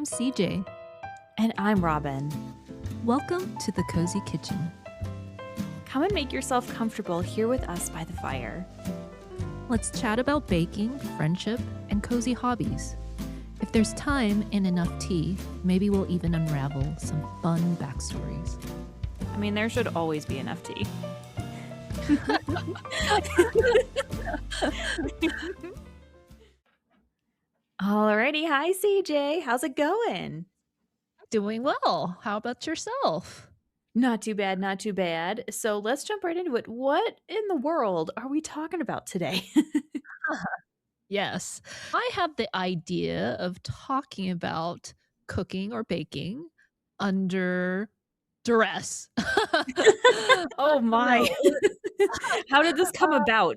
CJ. And I'm Robin. Welcome to the Cozy Kitchen. Come and make yourself comfortable here with us by the fire. Let's chat about baking, friendship, and cozy hobbies. If there's time and enough tea, maybe we'll even unravel some fun backstories. I mean, there should always be enough tea. Alrighty, hi CJ. How's it going? Doing well. How about yourself? Not too bad, not too bad. So let's jump right into it. What in the world are we talking about today? Yes, I have the idea of talking about cooking or baking under duress. Oh my. How did this come about?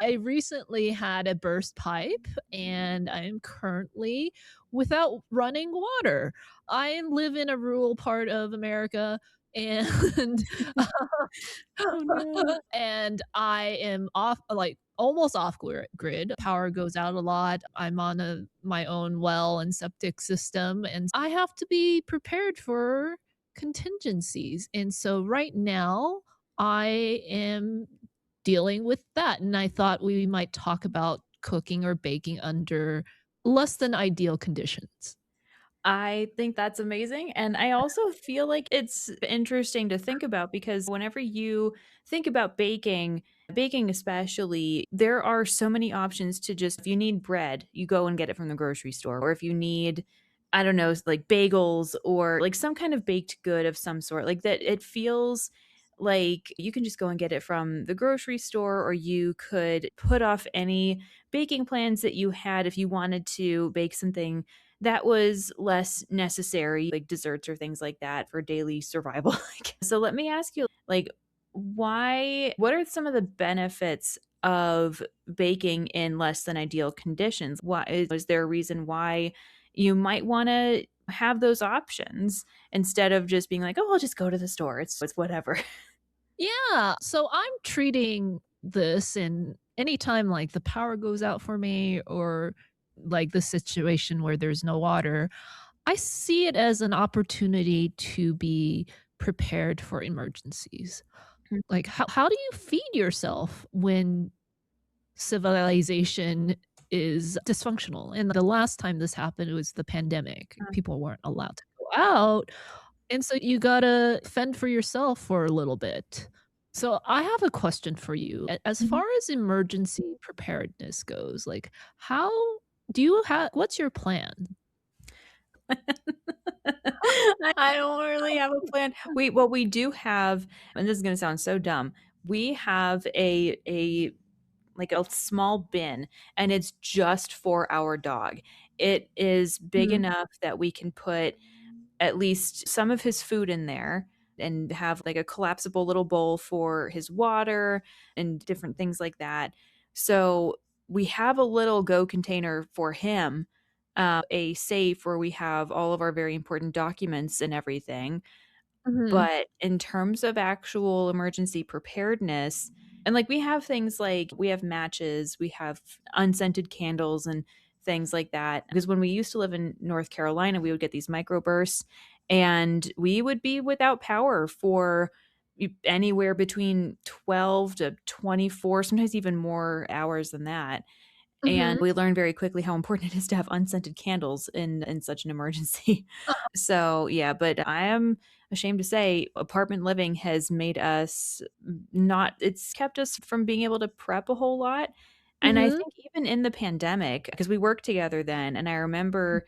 I recently had a burst pipe and I am currently without running water. I live in a rural part of America and Oh no. and I am off like almost off grid. Power goes out a lot. I'm on my own well and septic system and I have to be prepared for contingencies. And so right now I am dealing with that. And I thought we might talk about cooking or baking under less than ideal conditions. I think that's amazing. And I also feel like it's interesting to think about because whenever you think about baking especially, there are so many options to just, if you need bread, you go and get it from the grocery store. Or if you need, I don't know, like bagels or like some kind of baked good of some sort, like that, it feels like you can just go and get it from the grocery store, or you could put off any baking plans that you had if you wanted to bake something that was less necessary, like desserts or things like that for daily survival. So let me ask you, like, what are some of the benefits of baking in less than ideal conditions? Why is there a reason why you might want to have those options instead of just being like, oh, I'll just go to the store. It's whatever. Yeah. So I'm treating this and anytime like the power goes out for me or like the situation where there's no water, I see it as an opportunity to be prepared for emergencies. Like how do you feed yourself when civilization is dysfunctional? And the last time this happened, it was the pandemic. People weren't allowed to go out. And so you gotta fend for yourself for a little bit. So I have a question for you. As Mhm. far as emergency preparedness goes, like how do you have what's your plan? I don't really have a plan. We do have, and this is going to sound so dumb. We have a like a small bin, and it's just for our dog. It is big Mhm, enough that we can put at least some of his food in there and have like a collapsible little bowl for his water and different things like that. So we have a little go container for him, a safe where we have all of our very important documents and everything. mhm, But in terms of actual emergency preparedness, and like we have things like we have matches, we have unscented candles and things like that. Because when we used to live in North Carolina, we would get these microbursts and we would be without power for anywhere between 12 to 24, sometimes even more hours than that. And mhm. we learned very quickly how important it is to have unscented candles in such an emergency. So, yeah, but I am ashamed to say apartment living has made us not it's kept us from being able to prep a whole lot. And I Mhm, think even in the pandemic, because we worked together then, and I remember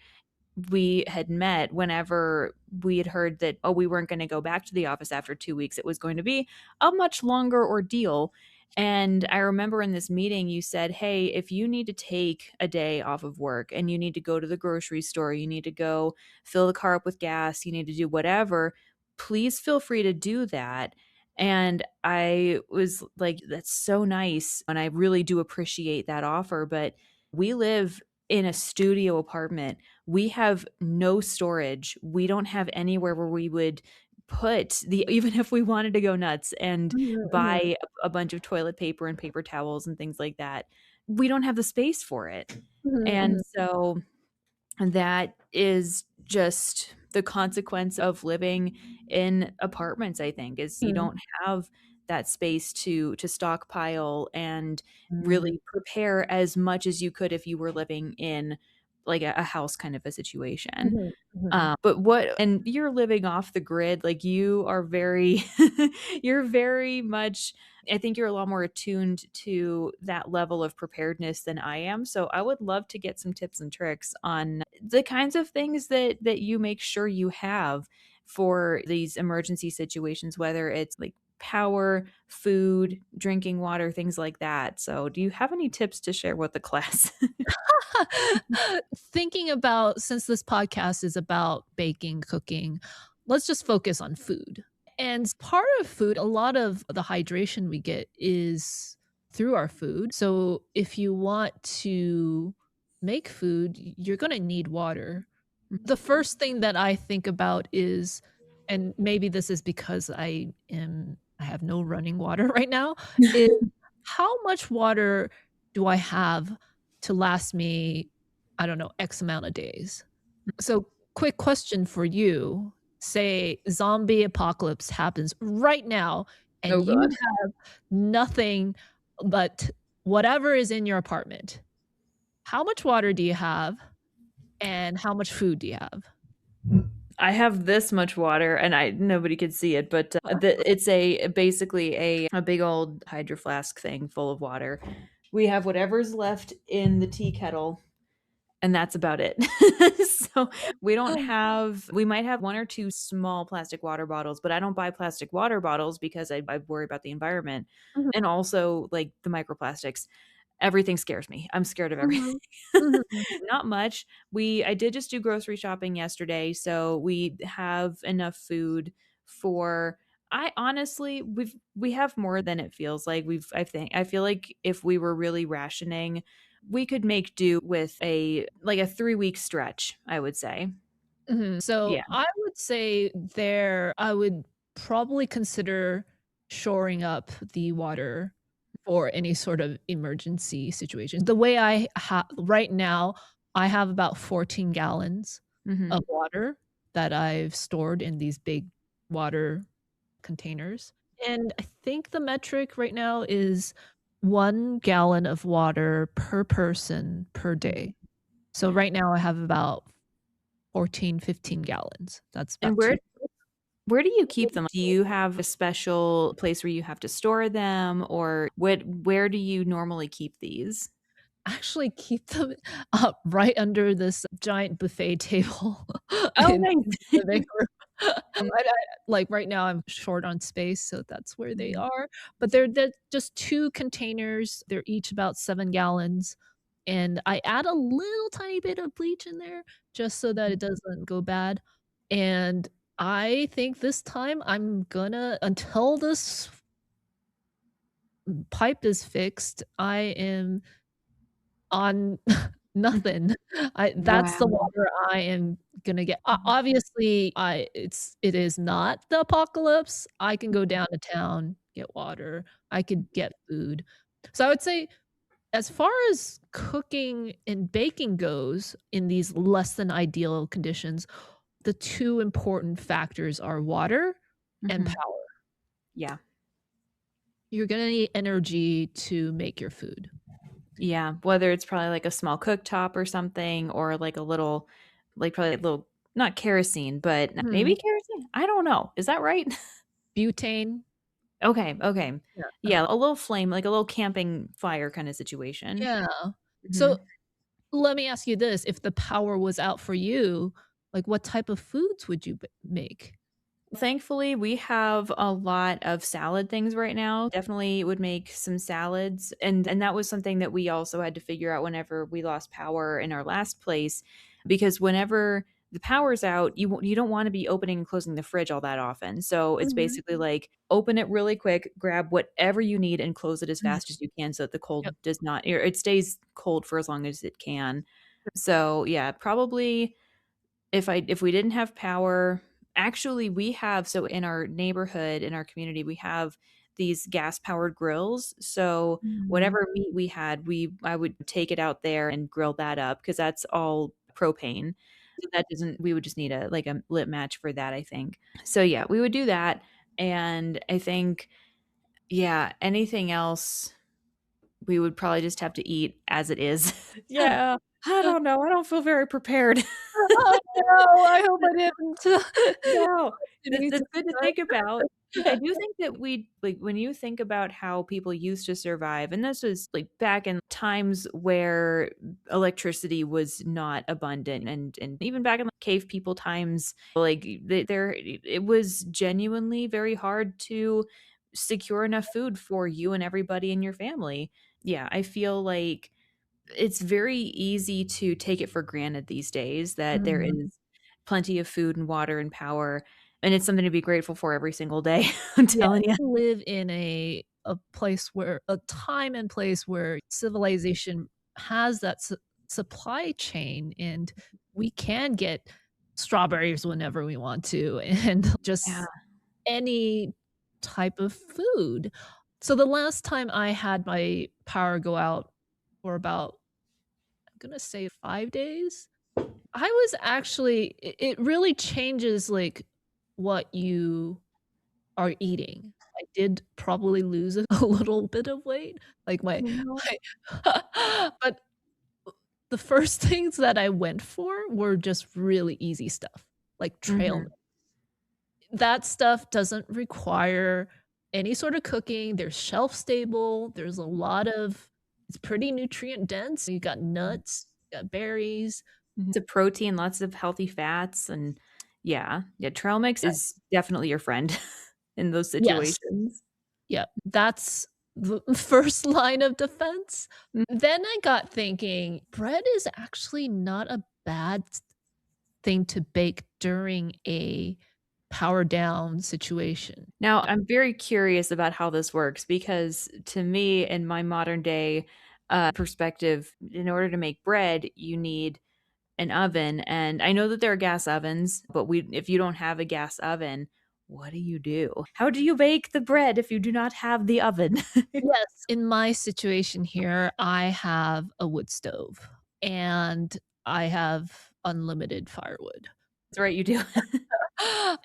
we had met whenever we had heard that, oh, we weren't going to go back to the office after 2 weeks. It was going to be a much longer ordeal. And I remember in this meeting, you said, hey, if you need to take a day off of work and you need to go to the grocery store, you need to go fill the car up with gas, you need to do whatever, please feel free to do that. And I was like, that's so nice. And I really do appreciate that offer. But we live in a studio apartment. We have no storage. We don't have anywhere where we would put the even if we wanted to go nuts and mhm, mhm, buy a bunch of toilet paper and paper towels and things like that. We don't have the space for it. mhm, And mhm. so that is just the consequence of living in apartments, I think, is you Mhm. don't have that space to stockpile and Mm. really prepare as much as you could if you were living in, like, a house kind of a situation. Mhm, mhm. But what and you're living off the grid, like, you are very you're very much I think you're a lot more attuned to that level of preparedness than I am, so I would love to get some tips and tricks on the kinds of things that you make sure you have for these emergency situations, whether it's, like, power, food, drinking water, things like that. So, do you have any tips to share with the class? Thinking about, since this podcast is about baking, cooking, let's just focus on food. And part of food, a lot of the hydration we get is through our food. So if you want to make food, you're going to need water. The first thing that I think about is, and maybe this is because I have no running water right now, is how much water do I have to last me, I don't know, X amount of days? So, quick question for you. Say zombie apocalypse happens right now and Oh you god. have nothing but whatever is in your apartment. How much water do you have and how much food do you have? I have this much water and I nobody could see it, but, it's a basically a big old hydro flask thing full of water. We have whatever's left in the tea kettle, and that's about it. So, we don't have we might have 1 or 2 small plastic water bottles, but I don't buy plastic water bottles because I worry about the environment, Mhm, and also, like, the microplastics. Everything scares me. I'm scared of everything. mhm, mhm, Not much. We I did just do grocery shopping yesterday, so we have enough food for I honestly we have more than it feels like. I feel like if we were really rationing, we could make do with a like a 3-week stretch, I would say. mhm. So, Yeah. I would say there I would probably consider shoring up the water for any sort of emergency situation. The way I have right now, I have about 14 gallons of Mhm. water that I've stored in these big water containers, and I think the metric right now is 1 gallon of water per person per day. So right now I have about 14, 15 gallons. That's And about 2. where do you keep them? Do you have a special place where you have to store them, or where do you normally keep these? Actually keep them up right under this giant buffet table Oh, in nice. the living room. I like, right now, I'm short on space, so that's where they Mhm. are, but they're just 2 containers, they're each about 7 gallons, and I add a little tiny bit of bleach in there just so that it doesn't go bad, and I think this time I'm gonna, until this pipe is fixed, I am on nothing. I That's the Wow. water I am gonna get. Obviously, it is not the apocalypse. I can go down to town, get water. I could get food. So I would say as far as cooking and baking goes in these less than ideal conditions, the 2 important factors are water and Mhm. power. Yeah. You're gonna need energy to make your food. Yeah, whether it's probably like a small cooktop or something or like a little like probably a little not kerosene, but maybe Mhm. kerosene? I don't know. Is that right? Butane. Okay, okay. Yeah, Yeah, a little flame, like a little camping fire kinda situation. yeah. So Mhm. let me ask you this, if the power was out for you, like, what type of foods would you make? Thankfully, we have a lot of salad things right now. Definitely would make some salads, and that was something that we also had to figure out whenever we lost power in our last place, because whenever the power's out, you don't wanna be opening and closing the fridge all that often. So, it's Mhm. basically like, open it really quick, grab whatever you need, and close it as Mhm. fast as you can so that the Yep. cold does not or it stays cold for as long as it can. So, yeah, probably if we didn't have power actually, we have so in our neighborhood, in our community, we have these gas-powered grills, so Mhm. whatever meat we had, we I would take it out there and grill that up because that's all propane. So that doesn't we would just need a like a lit match for that, I think. So yeah, we would do that, and I think, yeah, anything else, we would probably just have to eat as it is. Yeah, I don't know, I don't feel very prepared. Oh, no, I hope I didn't No, opportunity to it's good to think about. I do think that we like, when you think about how people used to survive, and this was, like, back in times where electricity was not abundant, and even back in, like, cave people times, like, there it was genuinely very hard to secure enough food for you and everybody in your family. Yeah, I feel like it's very easy to take it for granted these days that there Mhm. is plenty of food and water and power, and it's something to be grateful for every single day, I'm Yeah, telling you. live in a place where a time and place where civilization has that supply chain, and we can get strawberries whenever we want to, and Yeah. just any type of food. So the last time I had my power go out for about, I'm gonna say 5 days, I was actually it really changes, like, what you are eating. I did probably lose a a little bit of weight, like Oh, no. but the first things that I went for were just really easy stuff, like trail mix. Mhm. That stuff doesn't require any sort of cooking, they're shelf stable, there's a lot of it's pretty nutrient dense, you got nuts, you got berries. Mhm. The protein, lots of healthy fats, and yeah, trail mix is definitely your friend in those Yes. situations. Yep, that's the first line of defense. Mm. Then I got thinking, bread is actually not a bad thing to bake during a power down situation. Now, I'm very curious about how this works because to me, in my modern day, perspective, in order to make bread, you need an oven, and I know that there are gas ovens, but we if you don't have a gas oven, what do you do? How do you bake the bread if you do not have the oven? Yes, in my situation here, I have a wood stove, and I have unlimited firewood. That's right, you do.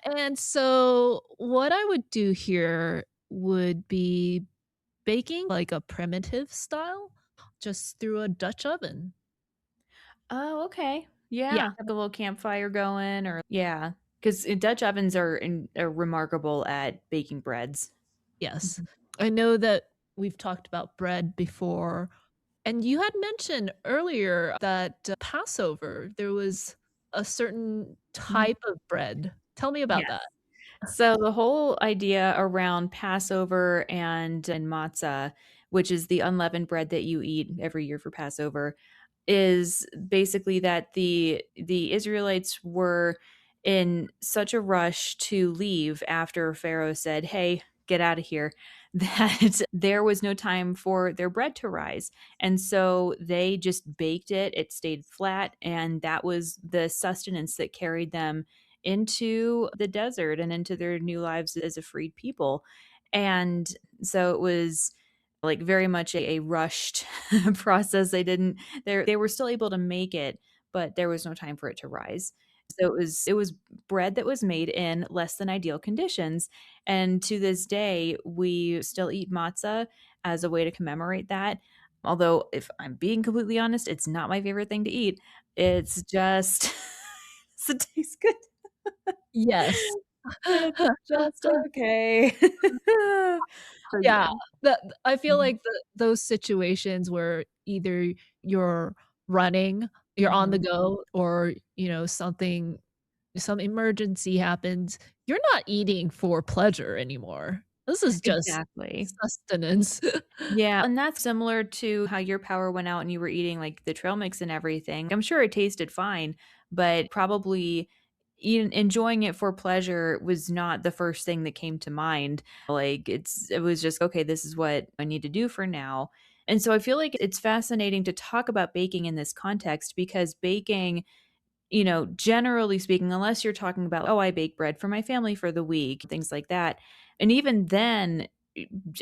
And so what I would do here would be baking like a primitive style, just through a Dutch oven. Oh, okay. Yeah, Yeah, have the little campfire going, or yeah, 'cause, Dutch ovens are remarkable at baking breads. yes. Mhm. I know that we've talked about bread before, and you had mentioned earlier that, Passover, there was a certain Mhm. type of bread. Tell me about Yes. that. So the whole idea around Passover and matzah, which is the unleavened bread that you eat every year for Passover, is basically that the Israelites were in such a rush to leave after Pharaoh said, "Hey, get out of here," that there was no time for their bread to rise. And so they just baked it, it stayed flat, and that was the sustenance that carried them into the desert and into their new lives as a freed people. And so it was like very much a rushed process. They were still able to make it, but there was no time for it to rise. So it was bread that was made in less than ideal conditions. And to this day, we still eat matzah as a way to commemorate that. Although, if I'm being completely honest, it's not my favorite thing to eat. It's just it tastes good. Yes. It's just okay. So, Yeah, yeah. I feel Mhm, like those situations where either you're running, you're on the mhm. go, or, some emergency happens, you're not eating for pleasure anymore. This is just Exactly. sustenance. Yeah, and that's similar to how your power went out and you were eating, like, the trail mix and everything. I'm sure it tasted fine, but probably enjoying it for pleasure was not the first thing that came to mind. Like, it was just, "Okay, this is what I need to do for now." And so I feel like it's fascinating to talk about baking in this context because baking, generally speaking, unless you're talking about, "Oh, I bake bread for my family for the week," things like that. And even then,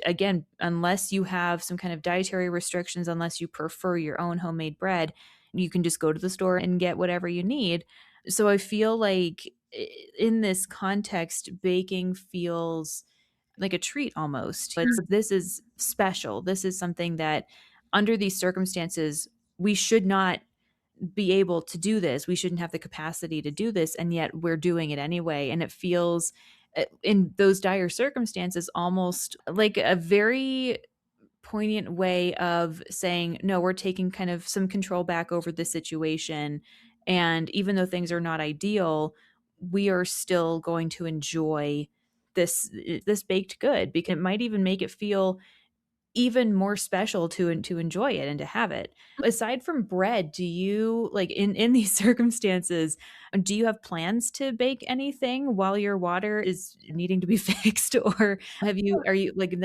again, unless you have some kind of dietary restrictions, unless you prefer your own homemade bread, you can just go to the store and get whatever you need. So I feel like in this context, baking feels like a treat almost. This is special. This is something that under these circumstances, we should not be able to do this. We shouldn't have the capacity to do this, and yet we're doing it anyway. And it feels, in those dire circumstances, almost like a very poignant way of saying, no, we're taking kind of some control back over the situation. And even though things are not ideal, we are still going to enjoy this baked good, because it might even make it feel even more special to enjoy it and to have it. Aside from bread, do you like in these circumstances, do you have plans to bake anything while your water is needing to be fixed? Or are you like in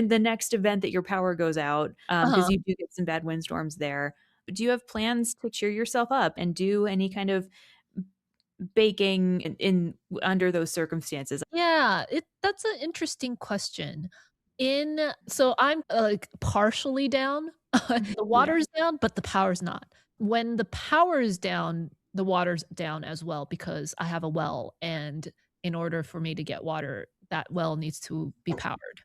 the next event that your power goes out, Uh-huh. because you do get some bad windstorms there, do you have plans to cheer yourself up and do any kind of baking in under those circumstances? Yeah, that's an interesting question. So I'm, like, partially down. Mhm. The Yeah. water's down, but the power's not. When the power is down, the water's down as well because I have a well, and in order for me to get water, that well needs to be powered.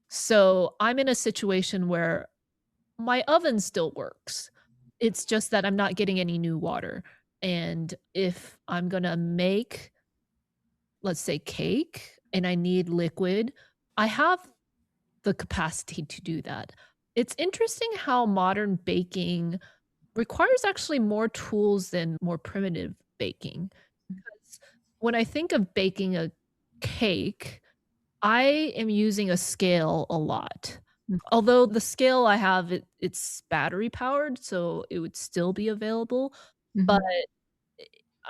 So I'm in a situation where my oven still works. It's just that I'm not getting any new water, and if I'm gonna make, let's say, cake and I need liquid, I have the capacity to do that. It's interesting how modern baking requires actually more tools than more primitive baking. 'Cause when I think of baking a cake, I am using a scale a lot. Although the scale I have, it's battery powered, so it would still be available, but Mhm.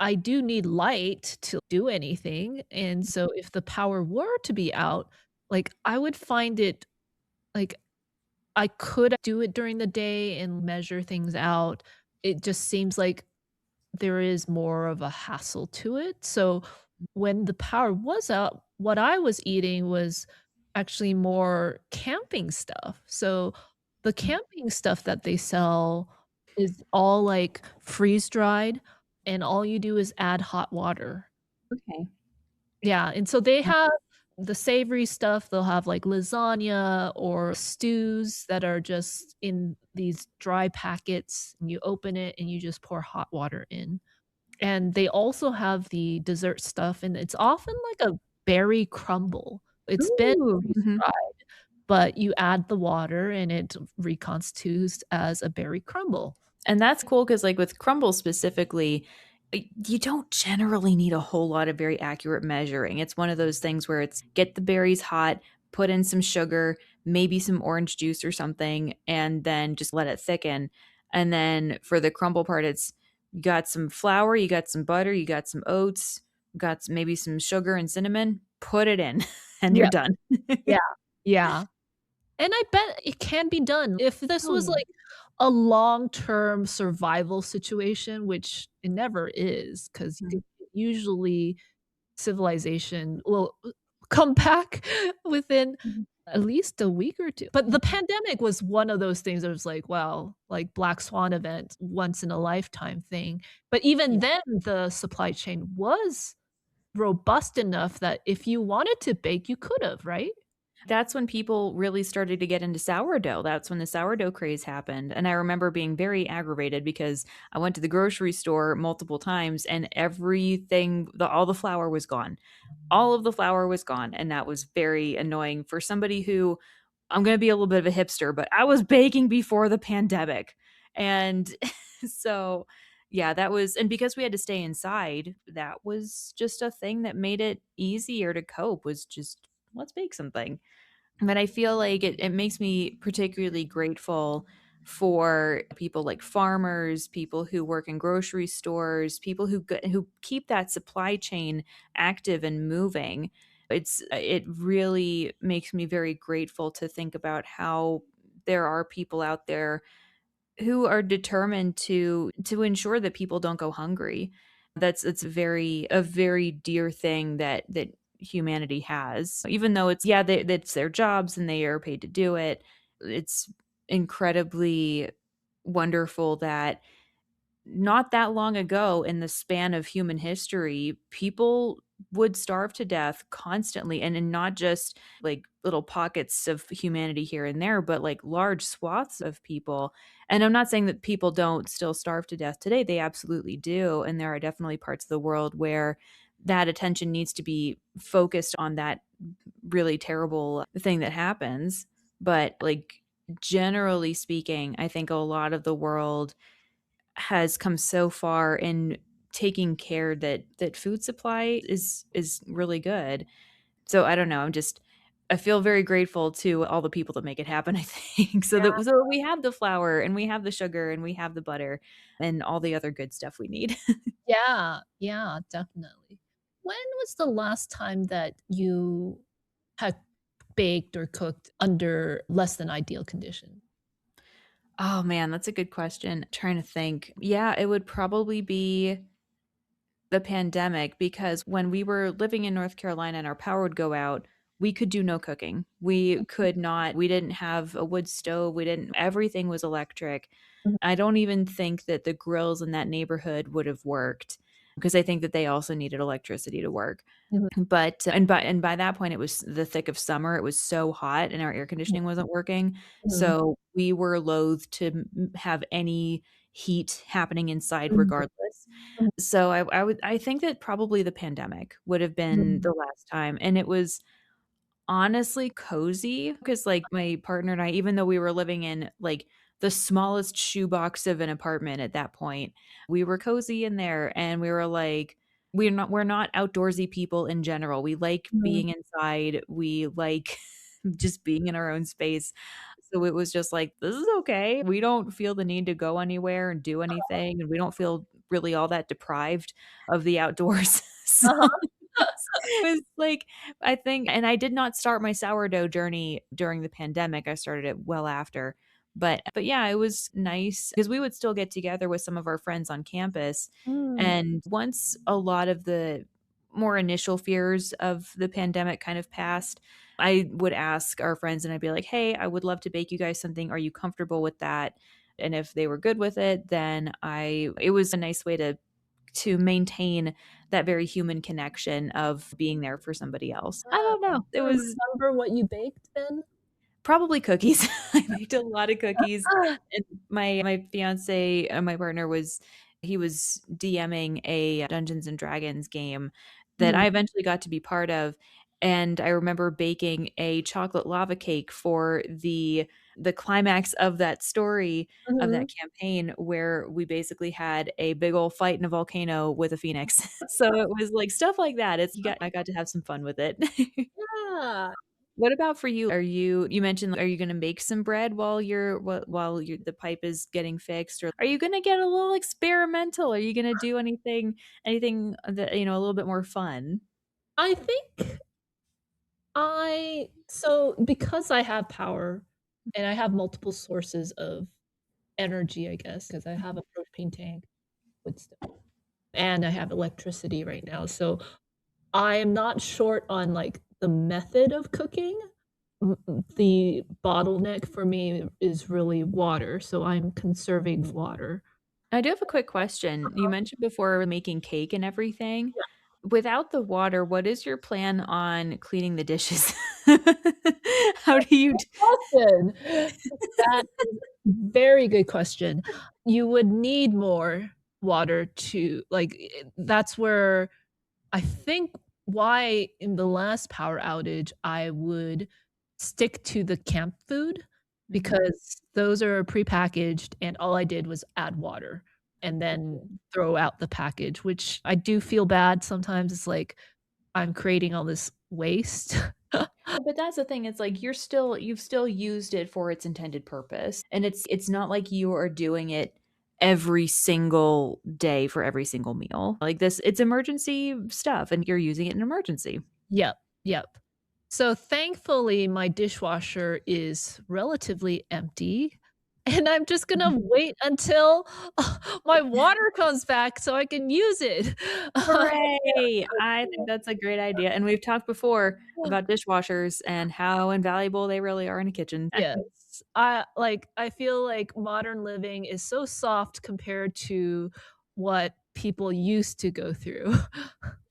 I do need light to do anything, and so if the power were to be out, like, I would find it like, I could do it during the day and measure things out. It just seems like there is more of a hassle to it, so when the power was out, what I was eating was actually more camping stuff. So the camping stuff that they sell is all, like, freeze-dried, and all you do is add hot water. Okay. Yeah, and so they have the savory stuff, they'll have, like, lasagna or stews that are just in these dry packets, and you open it and you just pour hot water in. And they also have the dessert stuff, and it's often like a berry crumble. It's been Ooh. Mhm. freeze-dried, but you add the water and it reconstitutes as a berry crumble. And that's cool because, like, with crumbles specifically, you don't generally need a whole lot of very accurate measuring. It's one of those things where it's get the berries hot, put in some sugar, maybe some orange juice or something, and then just let it thicken. And then for the crumble part, it's you got some flour, you got some butter, you got some oats, maybe some sugar and cinnamon, put it in, and you're Yeah, done. yeah, yeah. And I bet it can be done. If this Oh, was, yeah. like, a long-term survival situation, which it never is, 'cause Mhm. usually civilization will come back within Mhm. at least a week or 2. But the pandemic was one of those things that was like, wow, like black swan event, once in a lifetime thing. But even Yeah. then, the supply chain was robust enough that if you wanted to bake, you could've, right? That's when people really started to get into sourdough. That's when the sourdough craze happened, and I remember being very aggravated because I went to the grocery store multiple times and everything the all the flour was gone. All of the flour was gone, and that was very annoying for somebody who I'm gonna be a little bit of a hipster, but I was baking before the pandemic. And so, yeah, that was and because we had to stay inside, that was just a thing that made it easier to cope was just, "Let's bake something." But I feel like it makes me particularly grateful for people like farmers, people who work in grocery stores, people who keep that supply chain active and moving. It really makes me very grateful to think about how there are people out there who are determined to ensure that people don't go hungry. It's a very dear thing that humanity has. Even though that's their jobs and they are paid to do it, it's incredibly wonderful that not that long ago in the span of human history, people would starve to death constantly and not just like little pockets of humanity here and there, but like large swaths of people. And I'm not saying that people don't still starve to death today. They absolutely do. And there are definitely parts of the world where that attention needs to be focused on that really terrible thing that happens. But like generally speaking, I think a lot of the world has come so far in taking care that food supply is really good. So I don't know, I feel very grateful to all the people that make it happen, I think, so that we have the flour and we have the sugar and we have the butter and all the other good stuff we need. Yeah, yeah, definitely. When was the last time that you had baked or cooked under less than ideal conditions? Oh man, that's a good question. Trying to think. Yeah, it would probably be the pandemic because when we were living in North Carolina and our power would go out, we could do no cooking. We could not, we didn't have a wood stove. We didn't, everything was electric. Mhm, I don't even think that the grills in that neighborhood would have worked because I think that they also needed electricity to work. mhm, But and by that point, it was the thick of summer. It was so hot and our air mhm, conditioning wasn't working. mhm, So we were loath to have any heat happening inside mhm, regardless. mhm, So I think that probably the pandemic would have been mhm, the last time, and it was honestly cozy because, like, my partner and I, even though we were living in, like, the smallest shoebox of an apartment at that point, we were cozy in there, and we were like we're not outdoorsy people in general. We like mhm. being inside. We like just being in our own space. So it was just like, "This is okay." We don't feel the need to go anywhere and do anything, and we don't feel really all that deprived of the outdoors. So Uh-huh. it was like I think and I did not start my sourdough journey during the pandemic, I started it well after. But yeah, it was nice because we would still get together with some of our friends on campus, Mm, and once a lot of the more initial fears of the pandemic kind of passed, I would ask our friends and I'd be like, "Hey, I would love to bake you guys something. Are you comfortable with that?" And if they were good with it, then I it was a nice way to maintain that very human connection of being there for somebody else. I wow. don't know. It Do you was remember what you baked then? probably cookies. I baked a lot of cookies, Ah, and my fiancé, my partner he was DMing a Dungeons& and Dragons game that mhm, I eventually got to be part of, and I remember baking a chocolate lava cake for the climax of that story, of that mhm. campaign, where we basically had a big old fight in a volcano with a phoenix. So it was like stuff like that. I got to have some fun with it. Yeah. What about for you? You mentioned, are you gonna make some bread while the pipe is getting fixed, or are you gonna get a little experimental? Are you gonna do anything that, a little bit more fun? I think because I have power and I have multiple sources of energy, I guess, because I have a propane tank with stove, and I have electricity right now, so I am not short on, like, the method of cooking. The bottleneck for me is really water, so I'm conserving water. I do have a quick question. You mentioned before making cake and everything. Without the water, what is your plan on cleaning the dishes? How do you d Question. That is very good question. You would need more water to like, that's where I think why in the last power outage, I would stick to the camp food Mhm. because those are prepackaged and all I did was add water and then throw out the package, which I do feel bad sometimes. It's like I'm creating all this waste. But that's the thing, it's like you've still used it for its intended purpose, and it's not like you are doing it every single day for every single meal. Like this it's emergency stuff, and you're using it in emergency. Yep, yep. So, thankfully, my dishwasher is relatively empty, and I'm just gonna wait until my water comes back so I can use it. Hooray! I think that's a great idea, and we've talked before about dishwashers and how invaluable they really are in a kitchen. Yes, I feel like modern living is so soft compared to what people used to go through.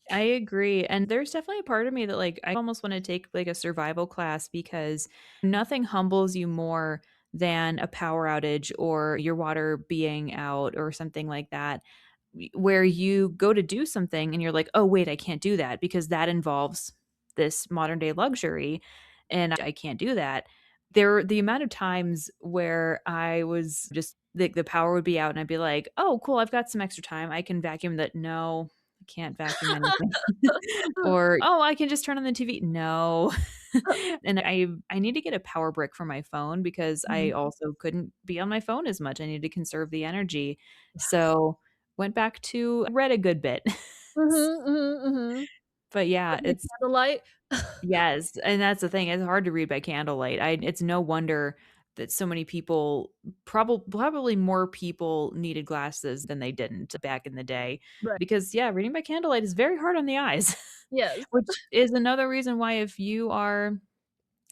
I agree, and there's definitely a part of me that, like, I almost wanna take, like, a survival class because nothing humbles you more than a power outage or your water being out or something like that, where you go to do something and you're like, "Oh, wait, I can't do that because that involves this modern day luxury, and I can't do that." The amount of times where I was just the power would be out and I'd be like, "Oh, cool, I've got some extra time, I can vacuum that." "No, I can't vacuum anything." Or, "Oh, I can just turn on the TV." "No." And I need to get a power brick for my phone because I Mhm. also couldn't be on my phone as much, I need to conserve the energy. Yes. So, went back to read a good bit. Mhm, mhm, mhm. But yeah, Maybe it's candlelight? yes, and that's the thing, it's hard to read by candlelight. I It's no wonder that so many people probably more people needed glasses than they didn't back in the day. Right. Because, yeah, reading by candlelight is very hard on the eyes, Yes. which is another reason why if you are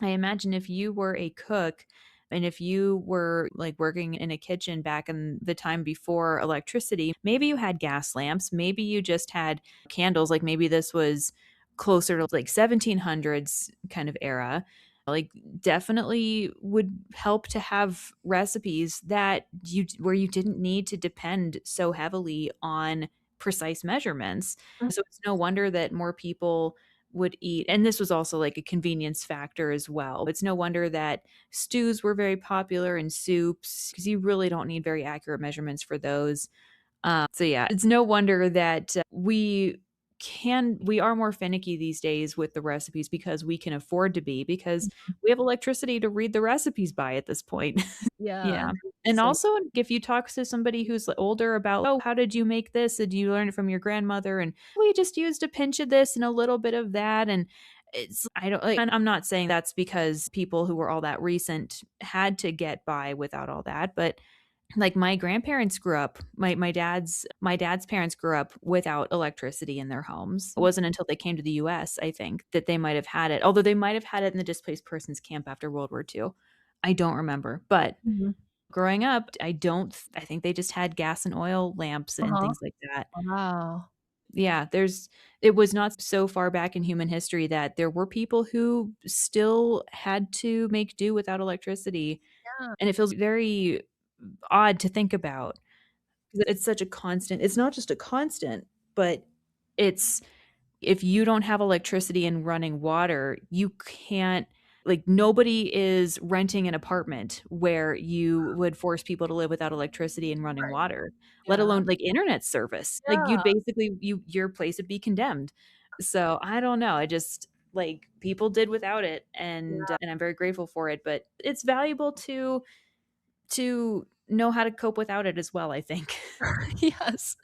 I imagine if you were a cook and if you were like working in a kitchen back in the time before electricity, maybe you had gas lamps, maybe you just had candles, like maybe this was closer to like 1700s kind of era. Like definitely would help to have recipes that you where you didn't need to depend so heavily on precise measurements. Mm. So it's no wonder that more people would eat, and this was also like a convenience factor as well. It's no wonder that stews were very popular and soups because you really don't need very accurate measurements for those. So yeah, it's no wonder that we are more finicky these days with the recipes because we can afford to be because we have electricity to read the recipes by at this point. Yeah. Yeah. And So also, if you talk to somebody who's older about, "Oh, how did you make this? Did you learn it from your grandmother?" And, "We just used a pinch of this and a little bit of that." And it's I don't like and I'm not saying that's because people who were all that recent had to get by without all that, but, like, my grandparents grew up my dad's parents grew up without electricity in their homes. It wasn't until they came to the US, I think, that they might have had it, although they might have had it in the displaced persons camp after World War II. I don't remember, but mhm. growing up, I think they just had gas and oil lamps and Uh-huh. things like that. Wow. Yeah, it was not so far back in human history that there were people who still had to make do without electricity, Yeah. and it feels very odd to think about. 'Cause it's such a constant it's not just a constant, but it's if you don't have electricity and running water, you can't like, nobody is renting an apartment where you would force people to live without electricity and running Right. water, let Yeah. alone, like, internet service. Like, you'd Yeah. basically your place would be condemned. So, I don't know, I just like, people did without it, and I'm very grateful for it, but it's valuable to know how to cope without it as well, I think. Yes.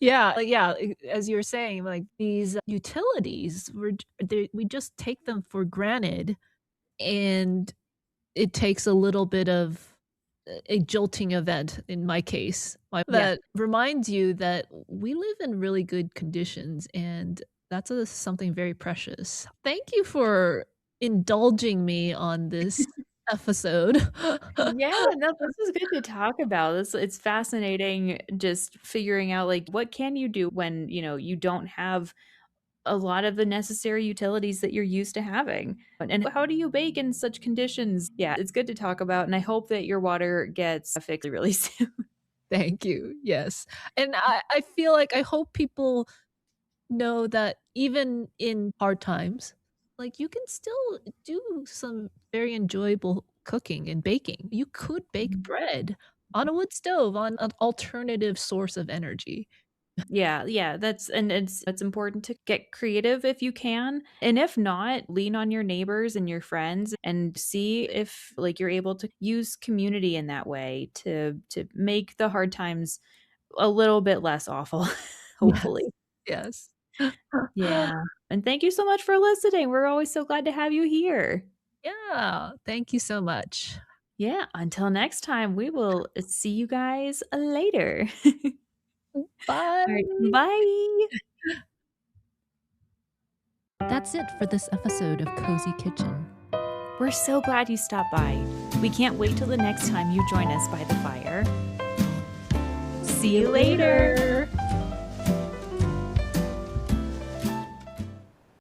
Yeah, like, yeah, as you were saying, like, these utilities, we just take them for granted, and it takes a little bit of a jolting event, in my case, Yeah. that reminds you that we live in really good conditions, and that's something very precious. Thank you for indulging me on this episode. Yeah, no, this is good to talk about. It's fascinating just figuring out, like, what can you do when, you don't have a lot of the necessary utilities that you're used to having? And how do you bake in such conditions? Yeah, it's good to talk about, and I hope that your water gets fixed really soon. Thank you, yes, and I feel like I hope people know that even in hard times, like, you can still do some very enjoyable cooking and baking. You could bake bread on a wood stove on an alternative source of energy. Yeah, yeah, it's important to get creative if you can, and if not, lean on your neighbors and your friends and see if, like, you're able to use community in that way to make the hard times a little bit less awful, hopefully. Yes, yes. Yeah, and thank you so much for listening, we're always so glad to have you here. Yeah, thank you so much. Yeah, until next time, we will see you guys later. Alright, Bye. bye! That's it for this episode of Cozy Kitchen. We're so glad you stopped by. We can't wait till the next time you join us by the fire. See See you you later. later.